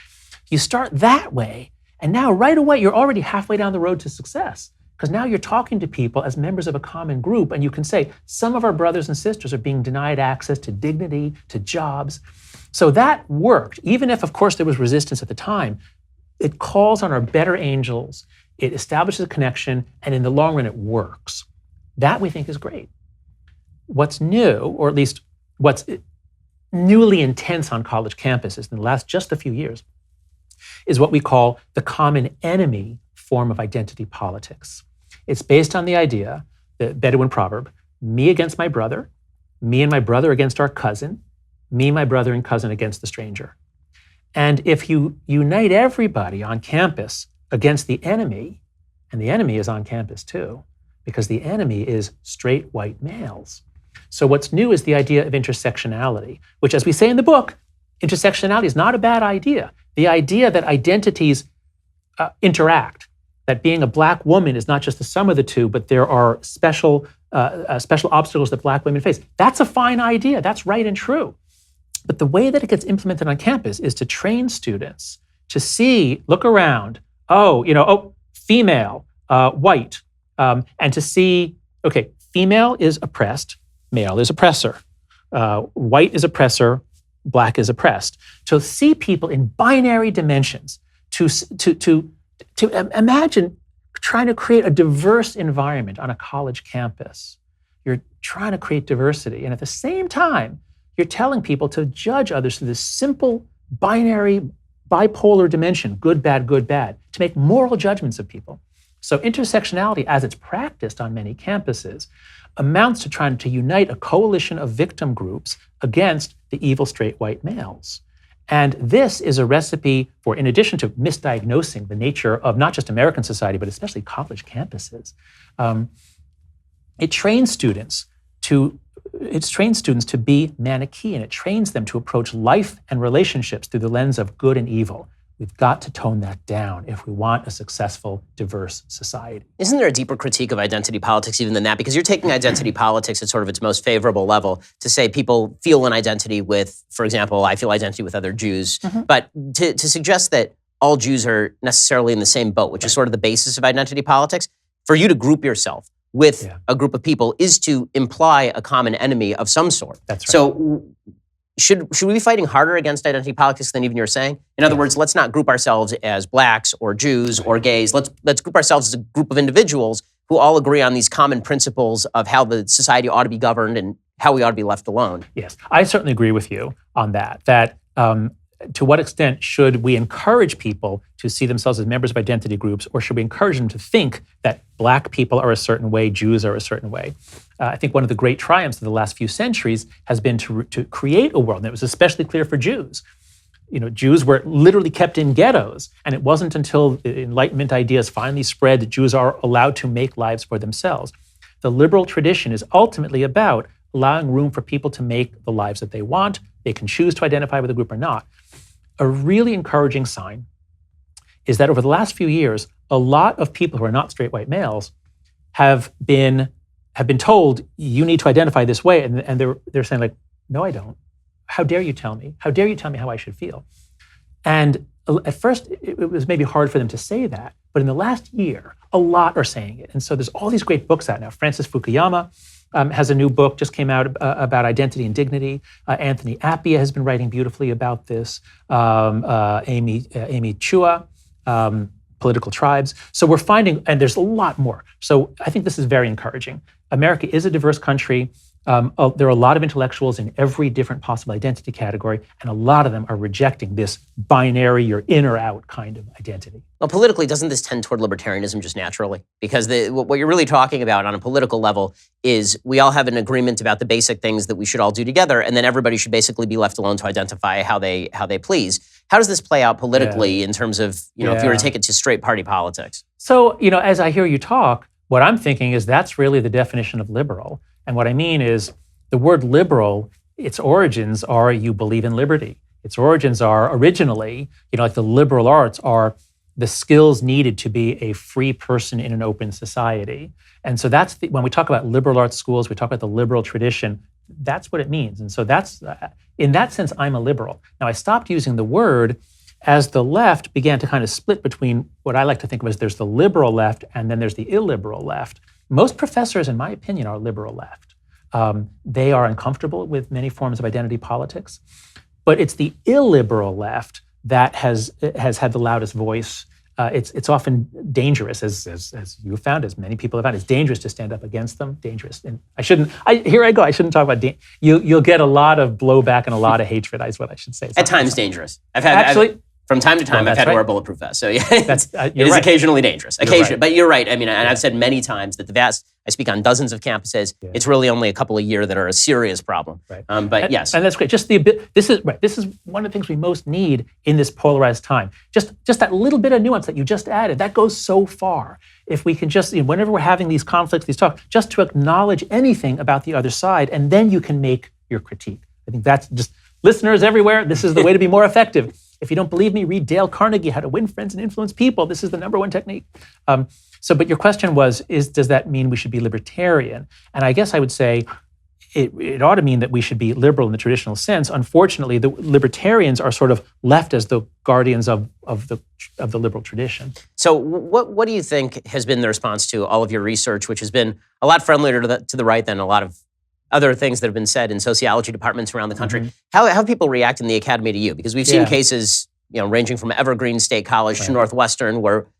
You start that way, and now right away, you're already halfway down the road to success, because now you're talking to people as members of a common group, and you can say, some of our brothers and sisters are being denied access to dignity, to jobs. So that worked, even if, of course, there was resistance at the time. It calls on our better angels, it establishes a connection, and in the long run, it works. That we think is great. What's new, or at least what's newly intense on college campuses in the last just a few years, is what we call the common enemy form of identity politics. It's based on the idea, the Bedouin proverb, me against my brother, me and my brother against our cousin, me, my brother and cousin against the stranger. And if you unite everybody on campus against the enemy, and the enemy is on campus too, because the enemy is straight white males. So what's new is the idea of intersectionality, which, as we say in the book, intersectionality is not a bad idea. The idea that identities interact, that being a Black woman is not just the sum of the two, but there are special obstacles that Black women face. That's a fine idea. That's right and true. But the way that it gets implemented on campus is to train students to see, look around, female, white, and to see, okay, female is oppressed, male is oppressor, white is oppressor, Black is oppressed. To see people in binary dimensions, to imagine trying to create a diverse environment on a college campus. You're trying to create diversity, and at the same time, you're telling people to judge others through this simple binary bipolar dimension, good, bad, to make moral judgments of people. So intersectionality, as it's practiced on many campuses, amounts to trying to unite a coalition of victim groups against the evil straight white males. And this is a recipe for, in addition to misdiagnosing the nature of not just American society, but especially college campuses, it trains students to be Manichaean. It trains them to approach life and relationships through the lens of good and evil. We've got to tone that down if we want a successful, diverse society. Isn't there a deeper critique of identity politics even than that? Because you're taking identity politics at sort of its most favorable level to say people feel an identity with, for example, I feel identity with other Jews. Mm-hmm. But to suggest that all Jews are necessarily in the same boat, which is sort of the basis of identity politics, for you to group yourself with a group of people is to imply a common enemy of some sort. That's right. So should we be fighting harder against identity politics than even you're saying? In other words, let's not group ourselves as Blacks or Jews or gays. Let's group ourselves as a group of individuals who all agree on these common principles of how the society ought to be governed and how we ought to be left alone. Yes, I certainly agree with you on that. To what extent should we encourage people to see themselves as members of identity groups, or should we encourage them to think that Black people are a certain way, Jews are a certain way? I think one of the great triumphs of the last few centuries has been to create a world, and it was especially clear for Jews. Jews were literally kept in ghettos, and it wasn't until the Enlightenment ideas finally spread that Jews are allowed to make lives for themselves. The liberal tradition is ultimately about allowing room for people to make the lives that they want. They can choose to identify with a group or not. A really encouraging sign is that over the last few years, a lot of people who are not straight white males have been told, you need to identify this way, and they're saying like, no, I don't. How dare you tell me? How dare you tell me how I should feel? And at first, it was maybe hard for them to say that, but in the last year, a lot are saying it. And so there's all these great books out now. Francis Fukuyama has a new book, just came out about identity and dignity. Anthony Appiah has been writing beautifully about this. Amy Chua, Political Tribes. So we're finding, and there's a lot more. So I think this is very encouraging. America is a diverse country. There are a lot of intellectuals in every different possible identity category, and a lot of them are rejecting this binary, you're in or out kind of identity. Well, politically, doesn't this tend toward libertarianism just naturally? Because what you're really talking about on a political level is we all have an agreement about the basic things that we should all do together, and then everybody should basically be left alone to identify how they please. How does this play out politically in terms of, if you were to take it to straight party politics? So, as I hear you talk, what I'm thinking is that's really the definition of liberal. And what I mean is the word liberal, its origins are you believe in liberty. Its origins are originally, like the liberal arts are the skills needed to be a free person in an open society. And so that's when we talk about liberal arts schools, we talk about the liberal tradition, that's what it means. And so that's, in that sense, I'm a liberal. Now I stopped using the word as the left began to kind of split between what I like to think of as there's the liberal left and then there's the illiberal left. Most professors, in my opinion, are liberal left. They are uncomfortable with many forms of identity politics, but it's the illiberal left that has had the loudest voice. It's often dangerous, as you found, as many people have found. It's dangerous to stand up against them. Dangerous, and I shouldn't talk about. You'll get a lot of blowback and a lot of hatred. Is what I should say. At times, dangerous. From time to time, I've had to wear a bulletproof vest. So yeah, it is occasionally dangerous. Occasionally, but you're right. I mean, and I've said many times that I speak on dozens of campuses. Yeah. It's really only a couple a year that are a serious problem. Right. But yes. And that's great. This is one of the things we most need in this polarized time. Just that little bit of nuance that you just added, that goes so far. If we can just, whenever we're having these conflicts, these talks, just to acknowledge anything about the other side, and then you can make your critique. I think that's just, listeners everywhere, this is the way to be more effective. If you don't believe me, read Dale Carnegie, How to Win Friends and Influence People. This is the number one technique. But your question was, does that mean we should be libertarian? And I guess I would say it ought to mean that we should be liberal in the traditional sense. Unfortunately, the libertarians are sort of left as the guardians of the liberal tradition. So what do you think has been the response to all of your research, which has been a lot friendlier to the right than a lot of other things that have been said in sociology departments around the country? Mm-hmm. How have people react in the academy to you? Because we've seen cases, ranging from Evergreen State College to Northwestern,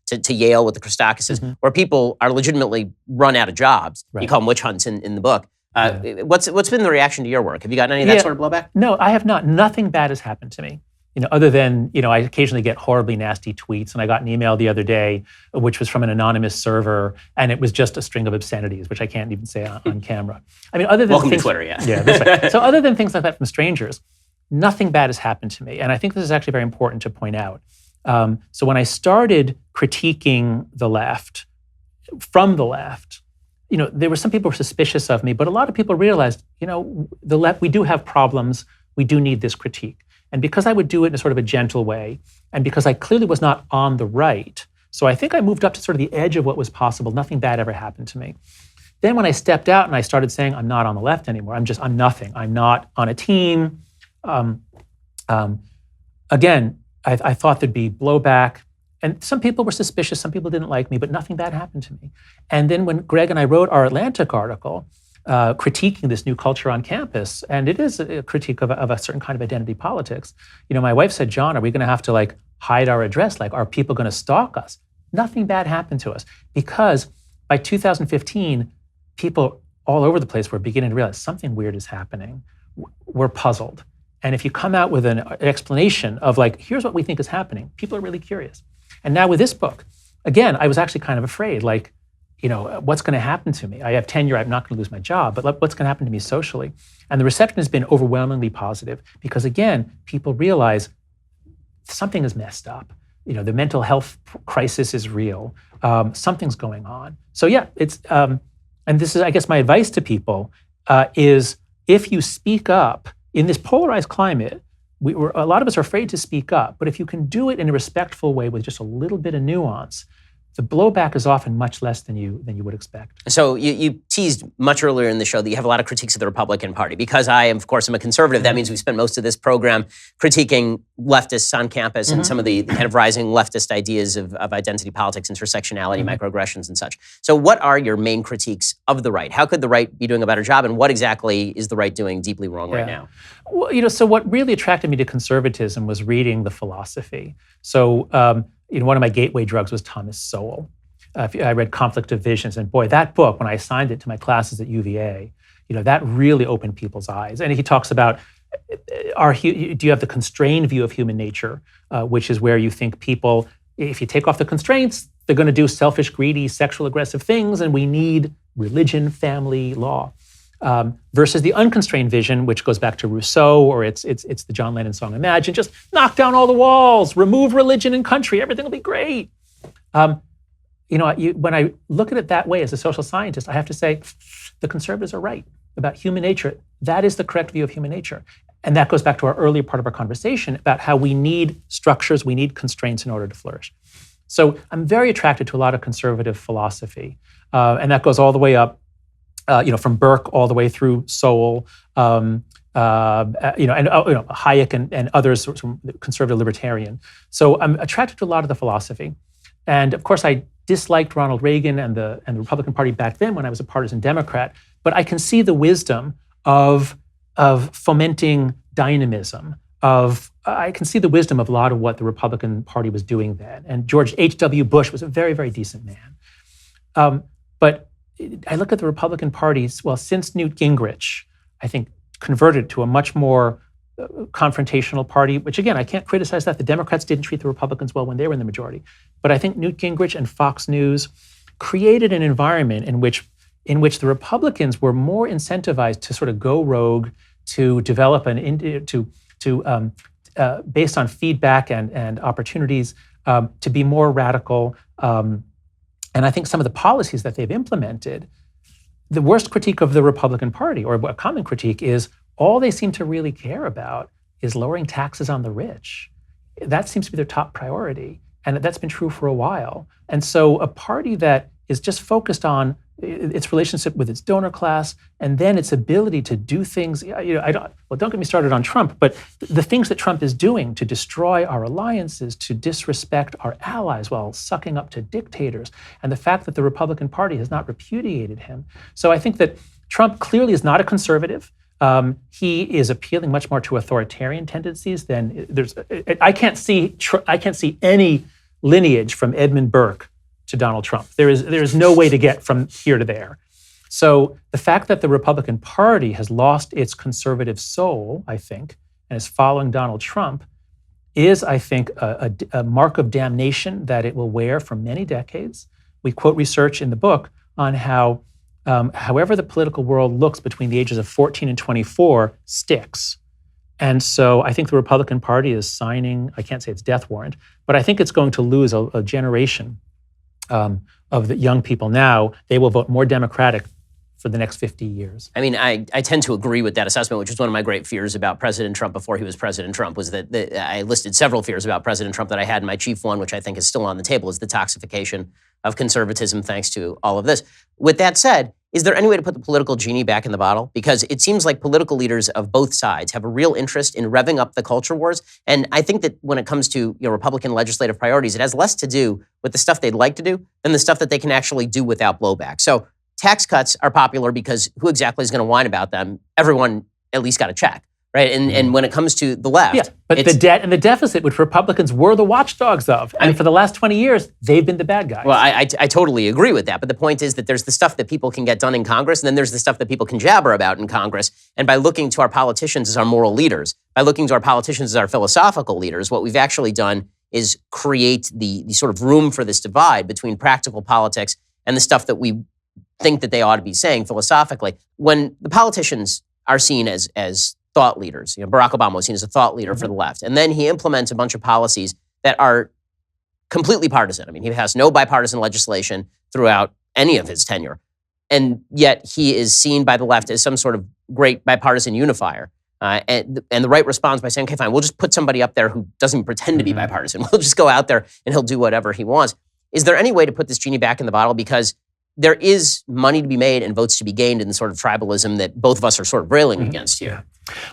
to Yale with the Christakises, where people are legitimately run out of jobs. Right. You call them witch hunts in the book. What's been the reaction to your work? Have you gotten any of that sort of blowback? No, I have not. Nothing bad has happened to me. Other than, I occasionally get horribly nasty tweets, and I got an email the other day, which was from an anonymous server, and it was just a string of obscenities, which I can't even say on camera. I mean, other than welcome to Twitter, yeah. Yeah, that's right. So other than things like that from strangers, nothing bad has happened to me, and I think this is actually very important to point out. So when I started critiquing the left, from the left, there were some people who were suspicious of me, but a lot of people realized, the left, we do have problems, we do need this critique. And because I would do it in a sort of a gentle way, and because I clearly was not on the right, so I think I moved up to sort of the edge of what was possible. Nothing bad ever happened to me. Then when I stepped out and I started saying, I'm not on the left anymore, I'm nothing. I'm not on a team. Again, I thought there'd be blowback. And some people were suspicious, some people didn't like me, but nothing bad happened to me. And then when Greg and I wrote our Atlantic article, critiquing this new culture on campus, and it is a critique of a certain kind of identity politics. My wife said, John, are we going to have to hide our address? Are people going to stalk us? Nothing bad happened to us, because by 2015, people all over the place were beginning to realize something weird is happening. We're puzzled. And if you come out with an explanation of here's what we think is happening, people are really curious. And now with this book, again, I was actually kind of afraid, like, what's going to happen to me? I have tenure, I'm not going to lose my job, but what's going to happen to me socially? And the reception has been overwhelmingly positive because, again, people realize something is messed up. The mental health crisis is real. Something's going on. So yeah, it's, and this is, I guess, my advice to people is if you speak up in this polarized climate, a lot of us are afraid to speak up, but if you can do it in a respectful way with just a little bit of nuance, the blowback is often much less than you would expect. So you teased much earlier in the show that you have a lot of critiques of the Republican Party. Because I, of course, am a conservative, that means we spent most of this program critiquing leftists on campus and some of the kind of rising leftist ideas of identity politics, intersectionality, microaggressions and such. So what are your main critiques of the right? How could the right be doing a better job? And what exactly is the right doing deeply wrong right now? Well, so what really attracted me to conservatism was reading the philosophy. So, one of my gateway drugs was Thomas Sowell. I read Conflict of Visions, and boy, that book, when I assigned it to my classes at UVA, that really opened people's eyes. And he talks about, do you have the constrained view of human nature, which is where you think people, if you take off the constraints, they're going to do selfish, greedy, sexual, aggressive things, and we need religion, family, law. Versus the unconstrained vision, which goes back to Rousseau, or it's the John Lennon song Imagine, just knock down all the walls, remove religion and country, everything will be great. When I look at it that way as a social scientist, I have to say the conservatives are right about human nature. That is the correct view of human nature. And that goes back to our earlier part of our conversation about how we need structures, we need constraints in order to flourish. So I'm very attracted to a lot of conservative philosophy. And that goes all the way up from Burke all the way through Sowell, and Hayek and others, from conservative libertarian. So I'm attracted to a lot of the philosophy. And of course, I disliked Ronald Reagan and the Republican Party back then when I was a partisan Democrat, but I can see the wisdom of fomenting dynamism, I can see the wisdom of a lot of what the Republican Party was doing then. And George H.W. Bush was a very, very decent man. But I look at the Republican parties, since Newt Gingrich, I think, converted to a much more confrontational party, which again, I can't criticize that. The Democrats didn't treat the Republicans well when they were in the majority. But I think Newt Gingrich and Fox News created an environment in which the Republicans were more incentivized to sort of go rogue, to develop based on feedback and opportunities, to be more radical. And I think some of the policies that they've implemented, the worst critique of the Republican Party, or a common critique, is all they seem to really care about is lowering taxes on the rich. That seems to be their top priority. And that's been true for a while. And so a party that is just focused on its relationship with its donor class, and then its ability to do things. Don't get me started on Trump, but the things that Trump is doing to destroy our alliances, to disrespect our allies while sucking up to dictators, and the fact that the Republican Party has not repudiated him. So I think that Trump clearly is not a conservative. He is appealing much more to authoritarian tendencies than there's. I can't see any lineage from Edmund Burke to Donald Trump. There is no way to get from here to there. So the fact that the Republican Party has lost its conservative soul, I think, and is following Donald Trump, is, I think, a mark of damnation that it will wear for many decades. We quote research in the book on how, however the political world looks between the ages of 14 and 24 sticks. And so I think the Republican Party is signing, I can't say it's death warrant, but I think it's going to lose a generation of the young people now. They will vote more Democratic for the next 50 years. I mean, I tend to agree with that assessment, which was one of my great fears about President Trump before he was President Trump, was that I listed several fears about President Trump that I had. And my chief one, which I think is still on the table, is the toxification of conservatism thanks to all of this. With that said, is there any way to put the political genie back in the bottle? Because it seems like political leaders of both sides have a real interest in revving up the culture wars. And I think that when it comes to Republican legislative priorities, it has less to do with the stuff they'd like to do than the stuff that they can actually do without blowback. So tax cuts are popular because who exactly is going to whine about them? Everyone at least got a check, right? And when it comes to the left, but the debt and the deficit, which Republicans were the watchdogs of. I mean, for the last 20 years, they've been the bad guys. Well, I totally agree with that. But the point is that there's the stuff that people can get done in Congress, and then there's the stuff that people can jabber about in Congress. And by looking to our politicians as our moral leaders, by looking to our politicians as our philosophical leaders, what we've actually done is create the sort of room for this divide between practical politics and the stuff that we think that they ought to be saying philosophically. When the politicians are seen as thought leaders, Barack Obama was seen as a thought leader for the left, and then he implements a bunch of policies that are completely partisan. I mean, he has no bipartisan legislation throughout any of his tenure. And yet he is seen by the left as some sort of great bipartisan unifier. And the right responds by saying, okay, fine, we'll just put somebody up there who doesn't even pretend to be bipartisan. We'll just go out there and he'll do whatever he wants. Is there any way to put this genie back in the bottle? Because there is money to be made and votes to be gained in the sort of tribalism that both of us are sort of railing against here.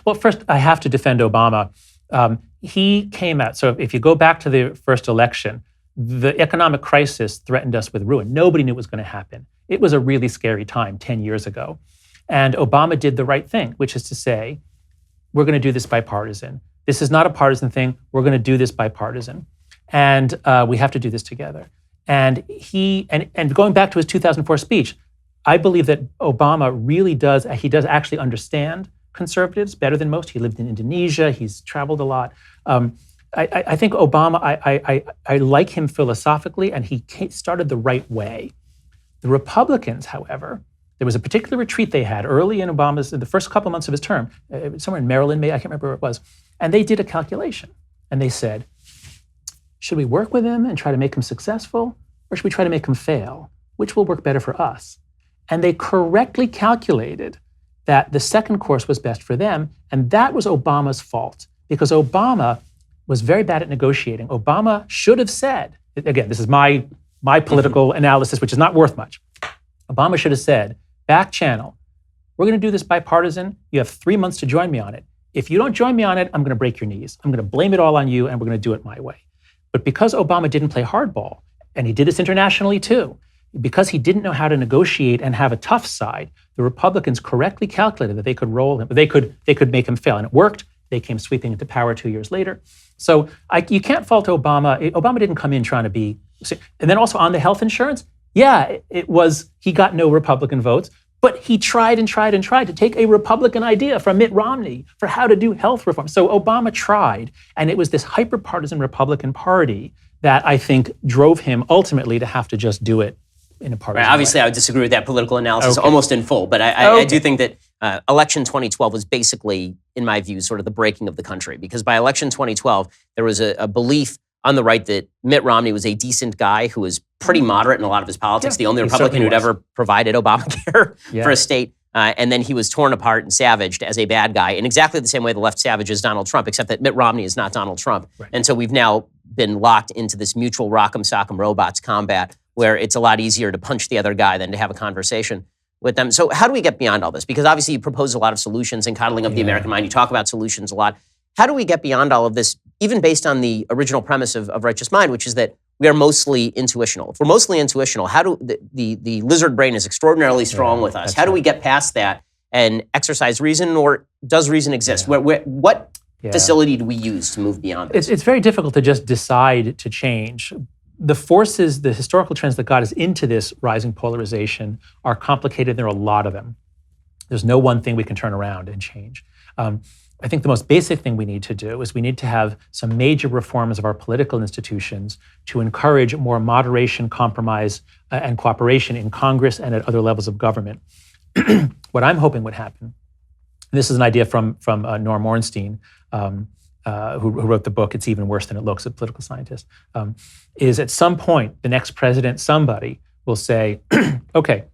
Well, first, I have to defend Obama. He came out, so if you go back to the first election, the economic crisis threatened us with ruin. Nobody knew it was going to happen. It was a really scary time 10 years ago. And Obama did the right thing, which is to say, we're going to do this bipartisan. This is not a partisan thing. We're going to do this bipartisan. And we have to do this together. And and going back to his 2004 speech, I believe that Obama really does actually understand conservatives better than most. He lived in Indonesia. He's traveled a lot. I think Obama, I like him philosophically, and he started the right way. The Republicans, however, there was a particular retreat they had early in the first couple of months of his term, somewhere in Maryland, maybe, I can't remember where it was. And they did a calculation. And they said, should we work with him and try to make him successful, or should we try to make him fail? Which will work better for us? And they correctly calculated that the second course was best for them. And that was Obama's fault, because Obama was very bad at negotiating. Obama should have said, again, this is my political analysis, which is not worth much. Obama should have said, back channel, we're going to do this bipartisan. You have 3 months to join me on it. If you don't join me on it, I'm going to break your knees. I'm going to blame it all on you, and we're going to do it my way. But because Obama didn't play hardball, and he did this internationally too, because he didn't know how to negotiate and have a tough side, the Republicans correctly calculated that they could roll him, they could make him fail, and it worked. They came sweeping into power 2 years later. So you can't fault Obama. Obama didn't come in trying to be, and then also on the health insurance, he got no Republican votes, but he tried and tried and tried to take a Republican idea from Mitt Romney for how to do health reform. So Obama tried, and it was this hyper-partisan Republican Party that I think drove him ultimately to have to just do it in a partisan way. Obviously, I would disagree with that political analysis almost in full, but I do think that election 2012 was basically, in my view, sort of the breaking of the country, because by election 2012, there was a belief on the right that Mitt Romney was a decent guy who was pretty moderate in a lot of his politics, the only Republican who'd ever provided Obamacare for a state. And then he was torn apart and savaged as a bad guy in exactly the same way the left savages Donald Trump, except that Mitt Romney is not Donald Trump. Right. And so we've now been locked into this mutual rock'em sock'em robots combat where it's a lot easier to punch the other guy than to have a conversation with them. So how do we get beyond all this? Because obviously you propose a lot of solutions in Coddling of the American Mind. You talk about solutions a lot. How do we get beyond all of this, even based on the original premise of Righteous Mind, which is that we are mostly intuitional? If we're mostly intuitional, how do the lizard brain is extraordinarily strong with us. How do we get past that and exercise reason, or does reason exist? What facility do we use to move beyond this? It's very difficult to just decide to change. The forces, the historical trends that got us into this rising polarization are complicated. There are a lot of them. There's no one thing we can turn around and change. I think the most basic thing we need to do is we need to have some major reforms of our political institutions to encourage more moderation, compromise, and cooperation in Congress and at other levels of government. What I'm hoping would happen, and this is an idea from Norm Ornstein, who wrote the book, It's Even Worse Than It Looks, a political scientist, is at some point, the next president, somebody will say, okay,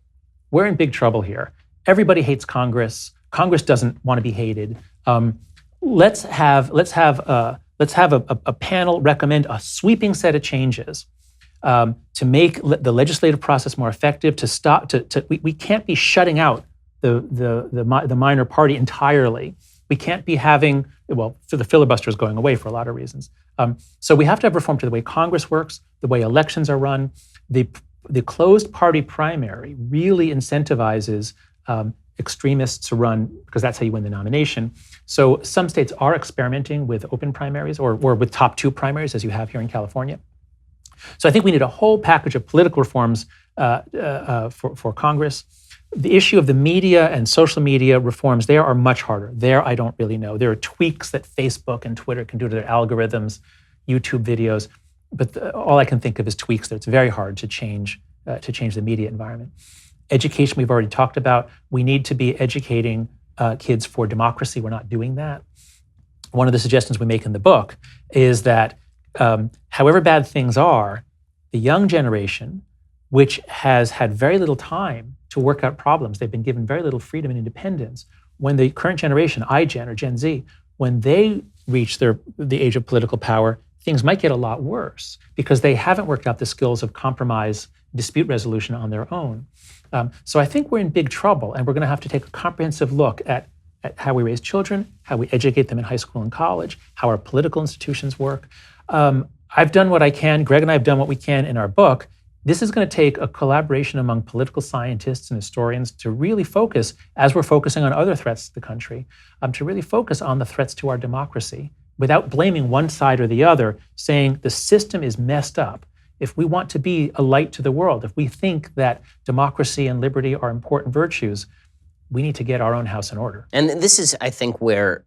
we're in big trouble here. Everybody hates Congress. Congress doesn't want to be hated. Let's have a panel recommend a sweeping set of changes to make the legislative process more effective. We can't be shutting out the minor party entirely. We can't be having, the filibuster is going away for a lot of reasons. So we have to have reform to the way Congress works, the way elections are run. The closed party primary really incentivizes extremists to run, because that's how you win the nomination. So some states are experimenting with open primaries or with top two primaries, as you have here in California. So I think we need a whole package of political reforms for Congress. The issue of the media and social media reforms there are much harder. There, I don't really know. There are tweaks that Facebook and Twitter can do to their algorithms. YouTube videos, but all I can think of is tweaks there. It's very hard to change the media environment. Education, we've already talked about. We need to be educating kids for democracy. We're not doing that. One of the suggestions we make in the book is that however bad things are, the young generation, which has had very little time to work out problems, they've been given very little freedom and independence. When the current generation, iGen or Gen Z, when they reach the age of political power, things might get a lot worse because they haven't worked out the skills of compromise, dispute resolution on their own. So I think we're in big trouble, and we're going to have to take a comprehensive look at how we raise children, how we educate them in high school and college, how our political institutions work. I've done what I can. Greg and I have done what we can in our book. This is going to take a collaboration among political scientists and historians to really focus, as we're focusing on other threats to the country, to really focus on the threats to our democracy without blaming one side or the other, saying the system is messed up. If we want to be a light to the world, if we think that democracy and liberty are important virtues, we need to get our own house in order. And this is, I think, where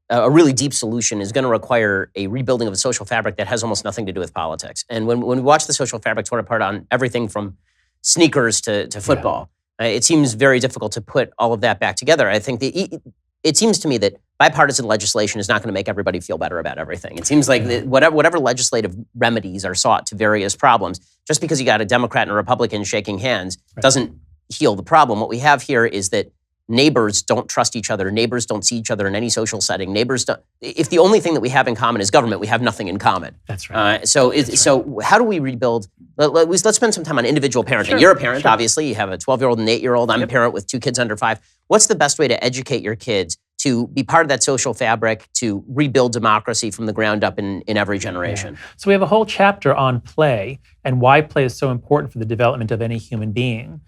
a really deep solution is going to require a rebuilding of a social fabric that has almost nothing to do with politics. And when we watch the social fabric torn apart on everything from sneakers to football, it seems very difficult to put all of that back together. I think it seems to me that bipartisan legislation is not going to make everybody feel better about everything. It seems like whatever legislative remedies are sought to various problems, just because you got a Democrat and a Republican shaking hands doesn't heal the problem. What we have here is that neighbors don't trust each other. Neighbors don't see each other in any social setting. Neighbors don't. If the only thing that we have in common is government, we have nothing in common. That's right. So how do we rebuild? Let's spend some time on individual parenting. Sure, You're a parent, sure. Obviously. You have a 12-year-old and an 8-year-old. I'm a parent with 2 kids under 5. What's the best way to educate your kids to be part of that social fabric, to rebuild democracy from the ground up in every generation? Yeah. So we have a whole chapter on play and why play is so important for the development of any human being.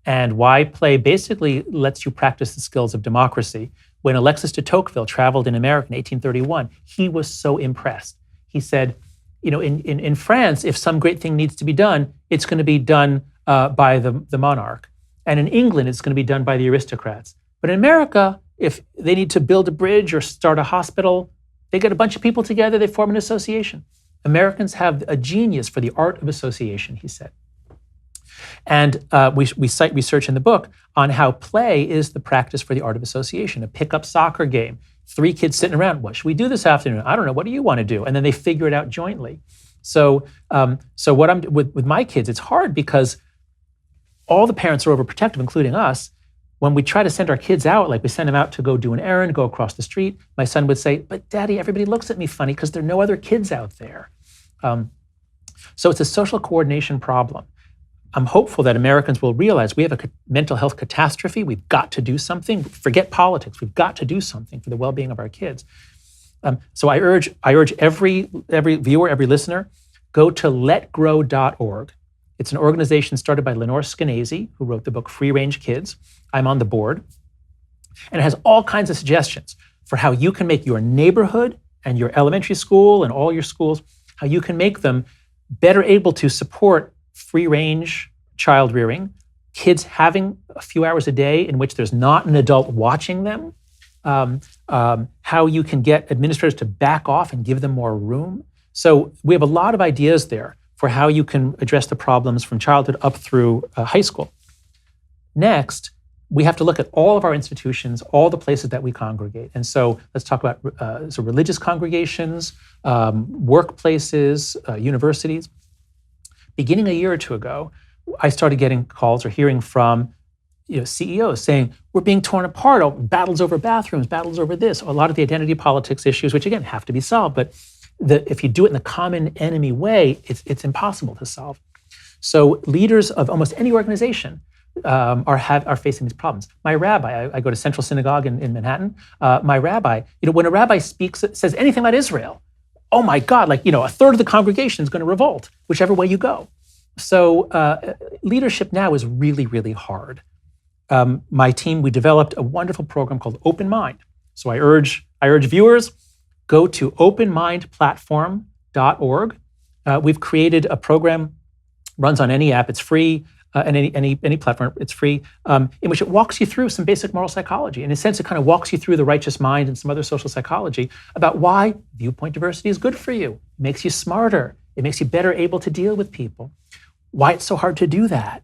And why play basically lets you practice the skills of democracy. When Alexis de Tocqueville traveled in America in 1831, he was so impressed. He said, in France, if some great thing needs to be done, it's going to be done by the monarch. And in England, it's going to be done by the aristocrats. But in America, if they need to build a bridge or start a hospital, they get a bunch of people together, they form an association. Americans have a genius for the art of association, he said. And we cite research in the book on how play is the practice for the art of association. A pickup soccer game, 3 kids sitting around, what should we do this afternoon? I don't know, what do you want to do? And then they figure it out jointly. So what I'm with my kids, it's hard because all the parents are overprotective, including us. When we try to send our kids out, like we send them out to go do an errand, go across the street, my son would say, but Daddy, everybody looks at me funny because there are no other kids out there. So it's a social coordination problem. I'm hopeful that Americans will realize we have a mental health catastrophe. We've got to do something. Forget politics. We've got to do something for the well-being of our kids. So I urge every viewer, every listener, go to letgrow.org. It's an organization started by Lenore Skenazy, who wrote the book Free Range Kids. I'm on the board. And it has all kinds of suggestions for how you can make your neighborhood and your elementary school and all your schools, how you can make them better able to support free-range child rearing, kids having a few hours a day in which there's not an adult watching them, how you can get administrators to back off and give them more room. So we have a lot of ideas there for how you can address the problems from childhood up through high school. Next, we have to look at all of our institutions, all the places that we congregate. And so let's talk about religious congregations, workplaces, universities. Beginning a year or 2 ago, I started getting calls or hearing from CEOs saying, we're being torn apart, battles over bathrooms, battles over this, a lot of the identity politics issues, which again have to be solved, but if you do it in the common enemy way, it's impossible to solve. So leaders of almost any organization are facing these problems. My rabbi, I go to Central Synagogue in Manhattan, my rabbi, when a rabbi says anything about Israel, oh my God, a third of the congregation is going to revolt, whichever way you go. So leadership now is really, really hard. My team, we developed a wonderful program called Open Mind. So I urge viewers, go to openmindplatform.org. We've created a program, runs on any app, it's free, and any platform, it's free, in which it walks you through some basic moral psychology. In a sense, it kind of walks you through the righteous mind and some other social psychology about why viewpoint diversity is good for you. It makes you smarter. It makes you better able to deal with people. Why it's so hard to do that.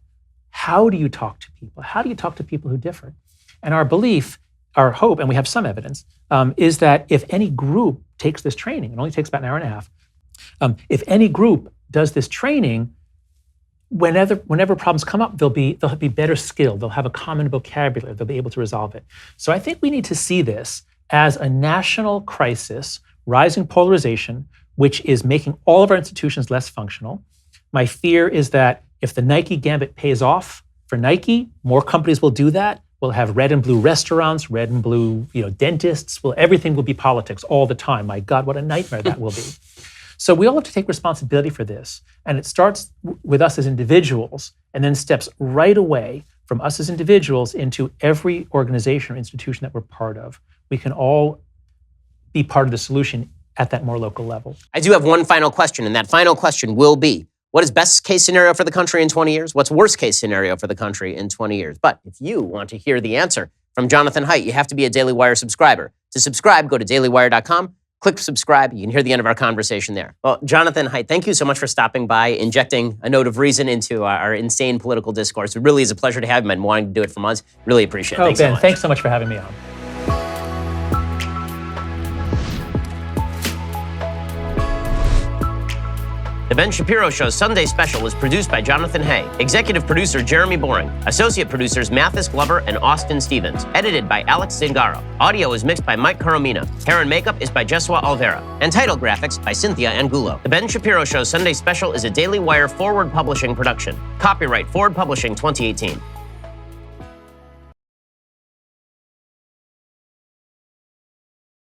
How do you talk to people? How do you talk to people who differ? And our belief, our hope, and we have some evidence, is that if any group takes this training, it only takes about an hour and a half, if any group does this training, whenever problems come up, they'll be better skilled. They'll have a common vocabulary. They'll be able to resolve it. So I think we need to see this as a national crisis, rising polarization, which is making all of our institutions less functional. My fear is that if the Nike gambit pays off for Nike, more companies will do that. We'll have red and blue restaurants, red and blue, dentists. Well, everything will be politics all the time. My God, what a nightmare that will be. So we all have to take responsibility for this. And it starts with us as individuals and then steps right away from us as individuals into every organization or institution that we're part of. We can all be part of the solution at that more local level. I do have one final question, and that final question will be, what is best case scenario for the country in 20 years? What's worst case scenario for the country in 20 years? But if you want to hear the answer from Jonathan Haidt, you have to be a Daily Wire subscriber. To subscribe, go to dailywire.com, click subscribe. You can hear the end of our conversation there. Well, Jonathan Haidt, thank you so much for stopping by, injecting a note of reason into our insane political discourse. It really is a pleasure to have you. I've been wanting to do it for months. Really appreciate it. Oh, Thanks Ben, so much. thanks so much for having me on. The Ben Shapiro Show's Sunday Special was produced by Jonathan Haidt, executive producer Jeremy Boring, associate producers Mathis Glover and Austin Stevens, edited by Alex Zingaro. Audio is mixed by Mike Coromina. Hair and makeup is by Jesua Alvera, and title graphics by Cynthia Angulo. The Ben Shapiro Show's Sunday Special is a Daily Wire Forward Publishing production. Copyright Forward Publishing 2018.